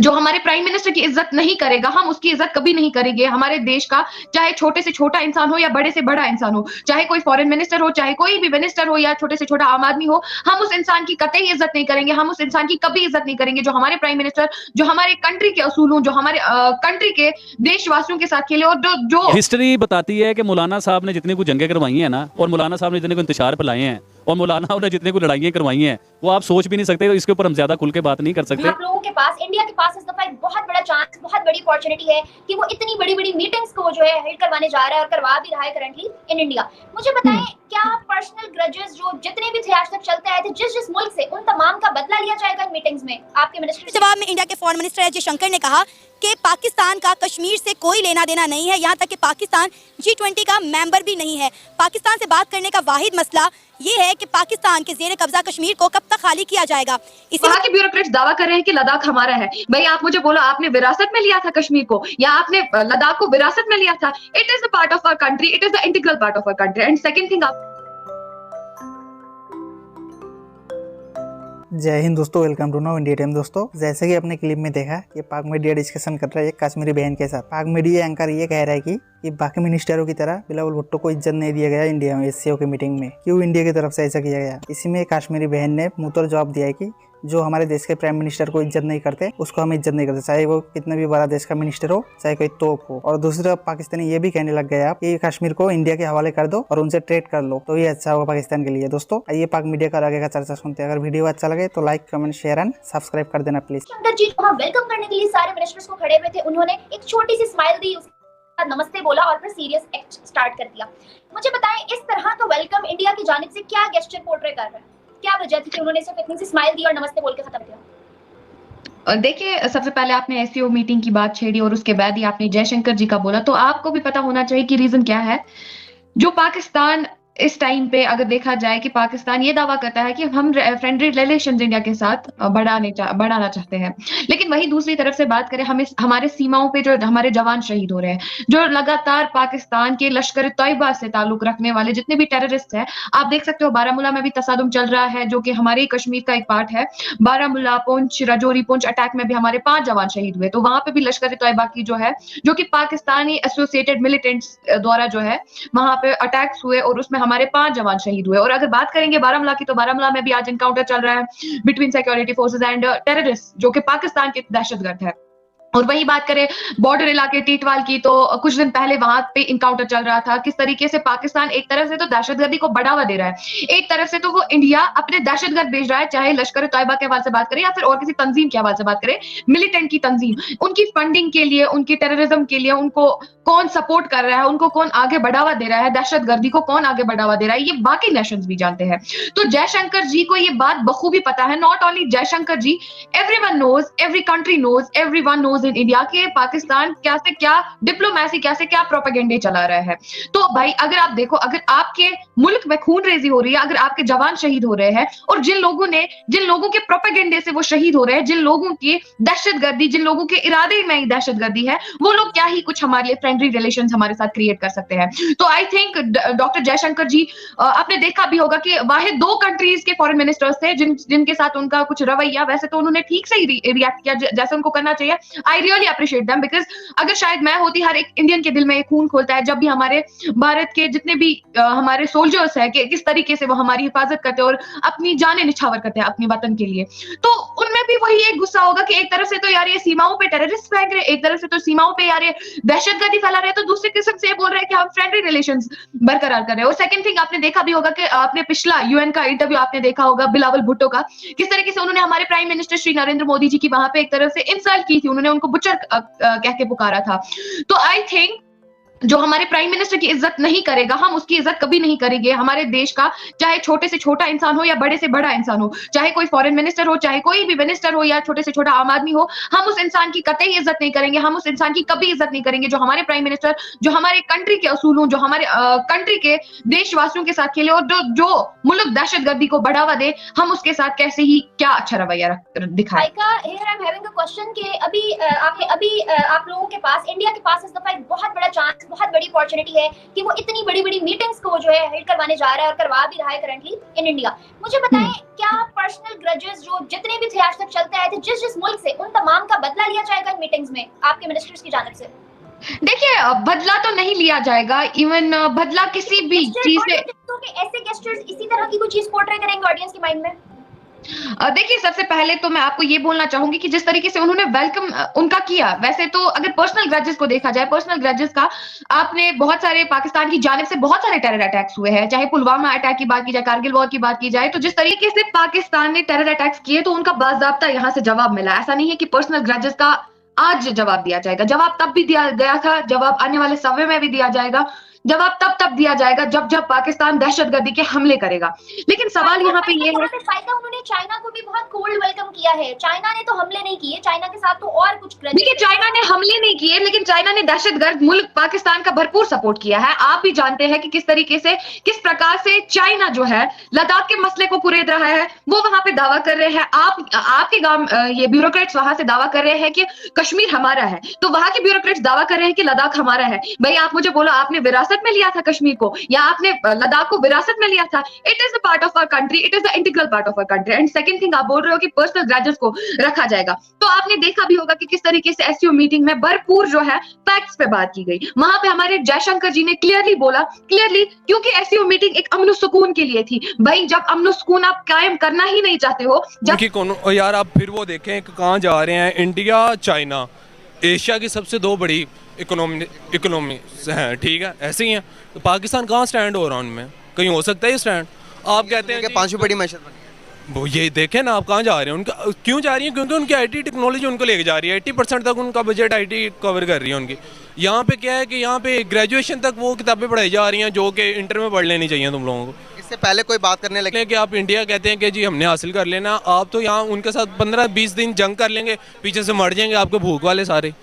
जो हमारे prime minister की इज्जत नहीं करेगा, हम उसकी इज्जत कभी नहीं करेंगे। हमारे देश का चाहे छोटे से छोटा इंसान हो या बड़े से बड़ा इंसान हो, चाहे कोई फॉरेन मिनिस्टर हो, चाहे कोई भी मिनिस्टर हो या छोटे से छोटा आम आदमी हो, हम उस इंसान की कतई इज्जत नहीं करेंगे, हम उस इंसान की कभी इज्जत नहीं करेंगे जो हमारे प्राइम मिनिस्टर, जो हमारे कंट्री के असूलों, जो हमारे कंट्री के देशवासियों के साथ खेले। और जो जो हिस्ट्री बताती है कि मौलाना साहब ने जितनी कुछ जंगें करवाई हैं ना, और मौलाना साहब ने जितने को इंतशार फैलाए हैं, और मौलाना ने जितने को लड़ाइयाँ करवाई हैं, वो आप सोच भी नहीं सकते। तो इसके ऊपर हम ज्यादा खुल के बात नहीं कर सकते। आप लोगों के पास, इंडिया के पास इस दफा एक बहुत बड़ा चांस, बहुत बड़ी अपॉर्चुनिटी है कि वो इतनी बड़ी बड़ी मीटिंग्स को जो है हेल्ड करवाने जा रहा है और करवा भी रहा है करंटली इन इंडिया। मुझे बताएं, क्या पर्सनल ग्रजेस जो जितने भी थे आज तक चलते आए थे जिस जिस मुल्क से, उन तमाम का बदला लिया जाएगा इन मीटिंग्स में? आपके मिनिस्टर जवाब में इंडिया के फॉरेन मिनिस्टर जयशंकर ने कहा कि पाकिस्तान का कश्मीर से कोई लेना देना नहीं है, यहाँ तक कि पाकिस्तान G20 का मेंबर भी नहीं है। पाकिस्तान से बात करने का वाहिद मसला ये है कि पाकिस्तान के जेर कब्जा कश्मीर को कब तक खाली किया जाएगा। वहाँ के ब्यूरोक्रेट्स दावा कर रहे हैं कि लद्दाख हमारा है। भाई आप मुझे बोलो, आपने विरासत में लिया था कश्मीर को या आपने लद्दाख को विरासत में लिया था? It is the part of our country, it is the integral part of our country. And second thing, आप जय हिंद दोस्तों, welcome to now India time. दोस्तों, जैसे कि आपने क्लिप में देखा, ये पाक मीडिया डिस्कशन कर रहा है एक कश्मीरी बहन के साथ। पाक मीडिया एंकर ये कह रहा है कि बाकी मिनिस्टरों की तरह बिलावल भुट्टो को इज्जत नहीं दिया गया इंडिया में एससीओ की मीटिंग में। क्यों इंडिया की तरफ से ऐसा किया गया? इसी में कश्मीरी बहन ने मुंह तोड़ जवाब दिया है कि जो हमारे देश के प्राइम मिनिस्टर को इज्जत नहीं करते, उसको हम इज्जत नहीं करते, चाहे वो कितना भी बड़ा देश का मिनिस्टर हो, चाहे कोई तोप हो। और दूसरा पाकिस्तानी ये भी कहने लग गया कि कश्मीर को इंडिया के हवाले कर दो और उनसे ट्रेड कर लो, तो ये अच्छा होगा पाकिस्तान के लिए। दोस्तों, आइए पाक मीडिया का आगे का चर्चा सुनते हैं। अगर वीडियो अच्छा लगे तो like, comment, share and subscribe कर देना प्लीज। शंकर जी वहाँ वेलकम करने के लिए सारे मिनिस्टर्स को खड़े हुए थे, उन्होंने एक छोटी सी स्माइल दी, उसके बाद नमस्ते बोला और फिर सीरियस एक्ट स्टार्ट कर दिया। मुझे बताएं, इस तरह का वेलकम इंडिया की जानिब से क्या गेस्चर पोर्ट्रे कर रहा है? क्या वजह थी कि उन्होंने सिर्फ इतनी सी स्माइल दी और नमस्ते बोल के खत्म किया? देखिए, सबसे पहले आपने एससीओ मीटिंग की बात छेड़ी और उसके बाद ही आपने जयशंकर जी का बोला, तो आपको भी पता होना चाहिए कि रीजन क्या है। जो पाकिस्तान इस टाइम पे अगर देखा जाए कि पाकिस्तान ये दावा करता है कि हम फ्रेंडली रिलेशंस इंडिया के साथ बढ़ाना चाहते हैं, लेकिन वही दूसरी तरफ से बात करें, हमें हमारे सीमाओं पे जो हमारे जवान शहीद हो रहे हैं, जो लगातार पाकिस्तान के लश्कर तैयबा से ताल्लुक रखने वाले जितने भी टेररिस्ट हैं, आप देख सकते हो बारामूला में भी तसादुम चल रहा है जो कि हमारे कश्मीर का एक पार्ट है। बारामूला, पुंछ, राजौरी पुंछ अटैक में भी हमारे 5 जवान शहीद हुए, तो वहां पे भी लश्कर तैयबा की जो है, जो कि पाकिस्तानी एसोसिएटेड मिलिटेंट्स द्वारा जो है वहां पे अटैक्स हुए और उसमें हमारे 5 जवान शहीद हुए। और अगर बात करेंगे बारामूला की, तो बारामूला में भी आज एनकाउंटर चल रहा है between security forces and terrorist, जो कि पाकिस्तान के दहशतगर्द है। और वही बात करें बॉर्डर इलाके टीटवाल की, तो कुछ दिन पहले वहां पे इनकाउंटर चल रहा था। किस तरीके से पाकिस्तान एक तरफ से तो दहशतगर्दी को बढ़ावा दे रहा है, एक तरफ से तो वो इंडिया अपने दहशतगर्द भेज रहा है, चाहे लश्कर तैयबा के हवाले से बात करें या फिर और किसी तंजीम के हवाले से बात करें, मिलिटेंट की तंजीम, उनकी फंडिंग के लिए, उनकी टेररिज्म के लिए उनको कौन सपोर्ट कर रहा है, उनको कौन आगे बढ़ावा दे रहा है, दहशतगर्दी को कौन आगे बढ़ावा दे रहा है, ये बाकी नेशंस भी जानते हैं। तो जयशंकर जी को ये बात बखूबी पता है। Not only Jaishankar ji, everyone knows, every country knows, everyone knows in India के पाकिस्तान क्या से क्या डिप्लोमेसी, क्या से क्या प्रोपेगेंडे चला रहा है। तो भाई अगर आप देखो, अगर आपके मुल्क में खून रेजी हो रही है, अगर आपके जवान शहीद हो रहे हैं और जिन लोगों के प्रोपेगेंडे से वो शहीद हो रहे हैं, जिन लोगों की दहशतगर्दी, जिन लोगों के इरादे में दहशतगर्दी है, वो लोग क्या ही कुछ हमारे लिए फ्रेंडली रिलेशंस हमारे साथ क्रिएट कर सकते हैं। तो आई थिंक डॉक्टर जयशंकर जी, आपने देखा भी होगा कि वाहिद 2 कंट्रीज के फॉरेन मिनिस्टर्स थे जिनके साथ उनका कुछ रवैया, वैसे तो उन्होंने ठीक से ही रिएक्ट किया जैसे उनको करना चाहिए। I really appreciate them, because अगर शायद मैं होती, हर एक इंडियन के दिल में एक खून खोलता है जब भी हमारे भारत के जितने भी हमारे सोल्जर्स हैं कि किस तरीके से वो हमारी हिफाजत करते हैं और अपनी जानें निछावर करते हैं अपने वतन के लिए। तो उनमें भी वही एक गुस्सा होगा कि एक तरफ से तो यार ये सीमाओं पे टेररिस्ट फेंक रहे, एक तरफ से तो सीमाओं पे यार ये दहशतगर्दी फैला रहे, तो दूसरी किस्म से बोल रहे हैं कि हम फ्रेंडली रिलेशंस बरकरार कर रहे हैं। और सेकंड थिंग, आपने देखा भी होगा कि आपने पिछला यूएन का इंटरव्यू आपने देखा होगा बिलावल भुट्टो का, किस तरीके से उन्होंने हमारे प्राइम मिनिस्टर श्री नरेंद्र मोदी जी की वहां पे एक तरफ से इंसल्ट की थी, उन्होंने उनको बुचर कह के पुकारा था। तो आई थिंक जो हमारे प्राइम मिनिस्टर की इज्जत नहीं करेगा, हम उसकी इज्जत कभी नहीं करेंगे। हमारे देश का चाहे छोटे से छोटा इंसान हो या बड़े से बड़ा इंसान हो, चाहे कोई फॉरेन मिनिस्टर हो, चाहे कोई भी मिनिस्टर हो या छोटे से छोटा आम आदमी हो, हम उस इंसान की कतई इज्जत नहीं करेंगे, हम उस इंसान की कभी इज्जत नहीं करेंगे जो हमारे प्राइम मिनिस्टर, जो हमारे कंट्री के असूलों, जो हमारे कंट्री के देशवासियों के साथ खेले और जो मुल्क दहशतगर्दी को बढ़ावा दे, हम उसके साथ कैसे ही क्या अच्छा रवैया दिखाएं। अभी आप लोगों के पास, इंडिया के पास इस दफा एक बहुत बड़ा चांस, बहुत बड़ी अपॉर्चुनिटी है कि वो इतनी बड़ी बड़ी मीटिंग्स को जो है हेल्ड करवाने जा रहा है और करवा भी रहा है करंटली इन इंडिया। मुझे बताएं क्या पर्सनल ग्रजेस जो जितने भी थे आज तक चलते आए थे जिस जिस मुल्क से, उन तमाम का बदला लिया जाएगा इन मीटिंग्स में आपके मिनिस्टर्स की जानिब से? देखिए बदला तो नहीं लिया जाएगा, इवन बदला किसी भी चीज से। ऐसे गेस्टर्स इसी तरह की कोई चीज पोर्ट्रे करेंगे ऑडियंस के माइंड में? देखिए सबसे पहले तो मैं आपको ये बोलना चाहूंगी कि जिस तरीके से उन्होंने वेलकम उनका किया, वैसे तो अगर पर्सनल ग्रजेस को देखा जाए, पर्सनल ग्रजेस का आपने बहुत सारे पाकिस्तान की जानिब से बहुत सारे टेरर अटैक्स हुए हैं, चाहे पुलवामा अटैक की बात की जाए, कारगिल वॉर की बात की जाए, तो जिस तरीके से पाकिस्तान ने टेरर अटैक्स किए तो उनका बाज़ाब्ता यहाँ से जवाब मिला। ऐसा नहीं है कि पर्सनल ग्रजेस का आज जवाब दिया जाएगा, जवाब तब भी दिया गया था, जवाब आने वाले समय में भी दिया जाएगा, जवाब तब दिया जाएगा जब पाकिस्तान दहशतगर्दी के हमले करेगा। लेकिन सवाल यहाँ पे ये है, फायदा उन्होंने चाइना को भी बहुत कोल्ड वेलकम किया है। चाइना ने तो हमले नहीं किए, चाइना के साथ तो और कुछ देखिए चाइना ने हमले नहीं किए, लेकिन चाइना ने दहशतगर्द मुल्क पाकिस्तान का भरपूर सपोर्ट किया है। आप भी जानते हैं कि किस तरीके से, किस प्रकार से चाइना जो है लद्दाख के मसले को कुरेद रहा है, वो वहां पे दावा कर रहे हैं। आपके गांव ये ब्यूरोक्रेट्स वहां से दावा कर रहे हैं कि कश्मीर हमारा है, तो वहां के ब्यूरोक्रेट्स दावा कर रहे हैं कि लद्दाख हमारा है। भाई आप मुझे बोलो, आपने विरासत में लिया था कश्मीर को या आपने लद्दाख को विरासत में लिया था? It is a part of our country, it is the integral part of our country. And second thing, आप बोल रहे हो कि पर्सनल ग्रजेस को रखा जाएगा, तो आपने देखा भी होगा कि किस तरीके से एससीओ मीटिंग में भरपूर जो है फैक्ट्स पे बात की गई। वहां पे हमारे जयशंकर जी ने क्लियरली बोला, क्योंकि एससीओ मीटिंग एक अमन सुकून के लिए थी। भाई जब अमन सुकून आप कायम करना ही नहीं चाहते हो, जब यार आप फिर वो देखें कहाँ जा रहे हैं, इंडिया चाइना एशिया की सबसे दो बड़ी इकोनॉमी हैं, ठीक है, ऐसे ही हैं। तो पाकिस्तान कहाँ स्टैंड हो रहा है उनमें? कहीं हो सकता है ये स्टैंड? आप कहते हैं कि पांचवी बड़ी मैशत बनी है। वो ये देखें ना, आप कहाँ जा रहे हैं, उनका क्यों जा रही है? क्योंकि उनकी आईटी टेक्नोलॉजी उनको लेके जा रही है। 80% तक उनका बजट आईटी कवर कर रही है उनकी। यहाँ पे क्या है कि यहाँ पे ग्रेजुएशन तक वो किताबें पढ़ाई जा रही हैं जो कि इंटर में पढ़ लेनी चाहिए तुम लोगों को। इससे पहले कोई बात करने लगे कि आप इंडिया कहते हैं कि जी हमने हासिल कर लेना, आप तो यहाँ उनके साथ 15-20 दिन जंग कर लेंगे, पीछे से मर जाएंगे आपके भूख वाले सारे।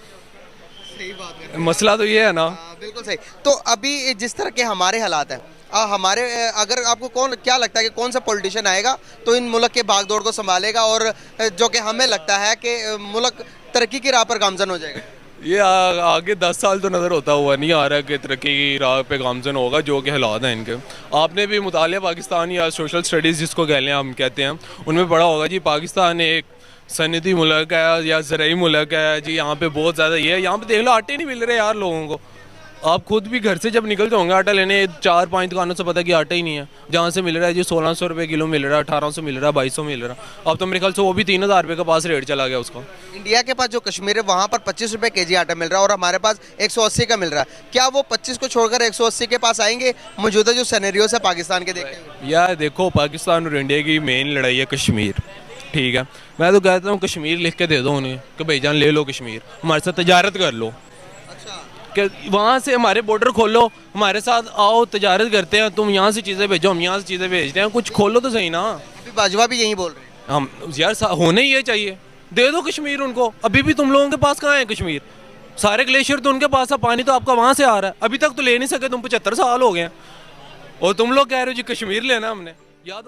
सही बात है, मसला तो ये है ना। बिल्कुल सही। तो अभी जिस तरह के हमारे हालात हैं, हमारे अगर आपको क्या लगता है कि कौन सा पॉलिटिशियन आएगा तो इन मुल्क के भागदौड़ को संभालेगा और जो कि हमें लगता है कि मुल्क तरक्की की राह पर गामजन हो जाएगा? ये आगे 10 साल तो नज़र होता हुआ नहीं आ रहा कि तरक्की की राह पे गामजन होगा, जो कि हालात हैं इनके। आपने भी मुतालिया पाकिस्तान या सोशल स्टडीज़ जिसको हम कहते हैं, उनमें पढ़ा होगा जी पाकिस्तान एक सनती मुल्क है या ज़राई मुल्क है जी। यहाँ पे बहुत ज़्यादा ये है, यहाँ पे देख लो आटे नहीं मिल रहे यार लोगों को। आप खुद भी घर से जब निकल जाओगे आटा लेने, 4-5 दुकानों से पता कि आटा ही नहीं है। जहाँ से मिल रहा है जी 1600 रुपये किलो मिल रहा है, 1800 मिल रहा है, 2200 मिल रहा है। अब तो मेरे ख्याल से वो भी 3000 रुपये का पास रेट चला गया उसका। इंडिया के पास जो कश्मीर है वहाँ पर 25 रुपये kg आटा मिल रहा है और हमारे पास 180 का मिल रहा है। क्या वो 25 को छोड़कर 180 के पास आएंगे मौजूदा जो सिनेरियोस है पाकिस्तान के देखते हुए? यार देखो, पाकिस्तान और इंडिया की मेन लड़ाई है कश्मीर, ठीक है। मैं तो कहता हूँ कश्मीर लिख के दे दो उन्हें कि भाईजान ले लो कश्मीर, हमारे साथ तजारत कर लो। कि वहाँ से हमारे बॉर्डर खोलो, हमारे साथ आओ, तजारत करते हैं, तुम यहाँ से चीज़ें भेजो, हम यहाँ से चीज़ें भेजते हैं, कुछ खोलो तो सही ना। अभी बाजवा भी यही बोल रहे हैं। हम यार होने ही ये चाहिए, दे दो कश्मीर उनको। अभी भी तुम लोगों के पास कहाँ है कश्मीर? सारे ग्लेशियर तो उनके पास है, पानी तो आपका वहाँ से आ रहा है, अभी तक तो ले नहीं सके तुम। 75 साल हो गए हैं और तुम लोग कह रहे हो जी कश्मीर लेना हमने। याद